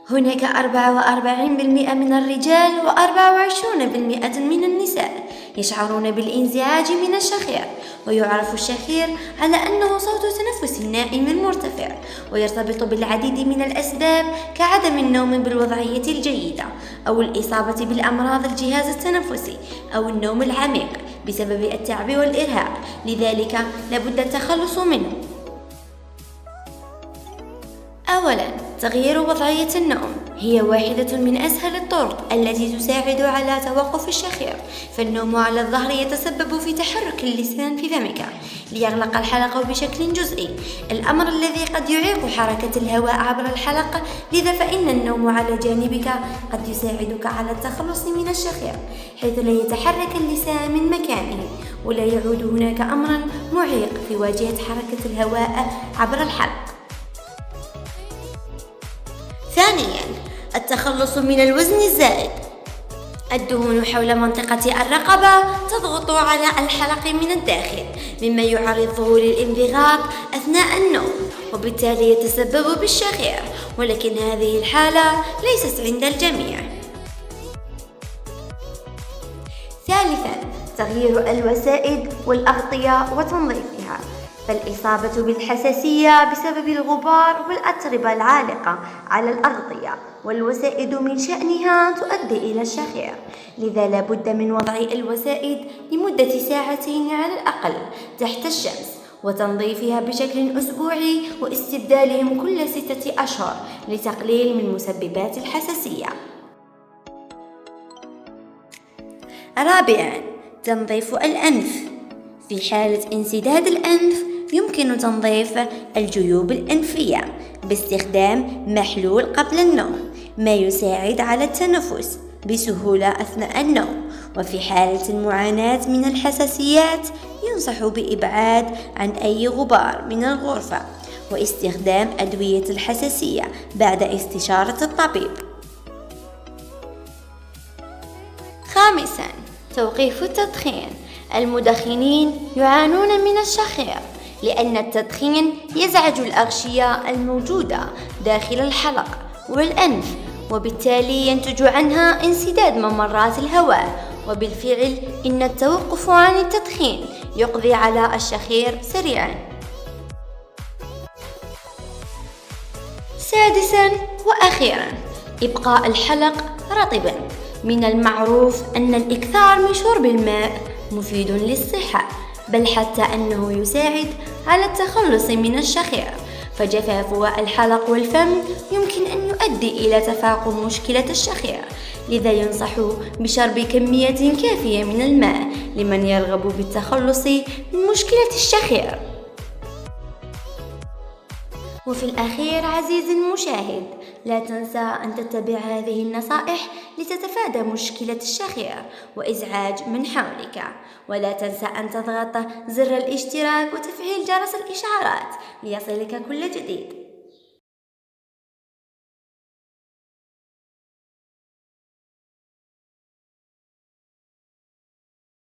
هناك 44% من الرجال و24% من النساء يشعرون بالانزعاج من الشخير، ويعرف الشخير على أنه صوت تنفس نائم مرتفع، ويرتبط بالعديد من الأسباب كعدم النوم بالوضعية الجيدة، أو الإصابة بالأمراض الجهاز التنفسي، أو النوم العميق بسبب التعب والإرهاق، لذلك لابد التخلص منه. أولاً، تغيير وضعية النوم هي واحدة من أسهل الطرق التي تساعد على توقف الشخير، فالنوم على الظهر يتسبب في تحرك اللسان في فمك ليغلق الحلق بشكل جزئي، الأمر الذي قد يعيق حركة الهواء عبر الحلق، لذا فإن النوم على جانبك قد يساعدك على التخلص من الشخير، حيث لا يتحرك اللسان من مكانه ولا يعود هناك أمر معيق في واجهة حركة الهواء عبر الحلق. ثانياً، التخلص من الوزن الزائد. الدهون حول منطقة الرقبة تضغط على الحلق من الداخل، مما يعرضه للانضغاط أثناء النوم، وبالتالي يتسبب بالشخير، ولكن هذه الحالة ليست عند الجميع. ثالثاً، تغيير الوسائد والأغطية وتنظيفها. فالإصابة بالحساسية بسبب الغبار والأتربة العالقة على الأغطية والوسائد من شأنها تؤدي إلى الشخير، لذا لا بد من وضع الوسائد لمدة 2 ساعات على الأقل تحت الشمس، وتنظيفها بشكل أسبوعي، واستبدالهم كل 6 أشهر لتقليل من مسببات الحساسية. رابعاً، تنظيف الأنف. في حالة انسداد الأنف يمكن تنظيف الجيوب الأنفية باستخدام محلول قبل النوم، ما يساعد على التنفس بسهولة أثناء النوم. وفي حالة المعاناة من الحساسيات ينصح بإبعاد عن أي غبار من الغرفة، واستخدام أدوية الحساسية بعد استشارة الطبيب. خامساً، توقيف التدخين. المدخنين يعانون من الشخير لأن التدخين يزعج الأغشية الموجودة داخل الحلق والأنف، وبالتالي ينتج عنها انسداد ممرات الهواء، وبالفعل إن التوقف عن التدخين يقضي على الشخير سريعاً. سادساً وأخيراً، إبقاء الحلق رطباً. من المعروف أن الإكثار من شرب الماء مفيد للصحة، بل حتى أنه يساعد على التخلص من الشخير، فجفاف الحلق والفم يمكن أن يؤدي إلى تفاقم مشكلة الشخير، لذا ينصح بشرب كمية كافية من الماء لمن يرغب بالتخلص من مشكلة الشخير. وفي الأخير عزيزي المشاهد، لا تنسى أن تتبع هذه النصائح لتتفادى مشكلة الشخير وإزعاج من حولك، ولا تنسى أن تضغط زر الاشتراك وتفعيل جرس الإشعارات ليصلك كل جديد.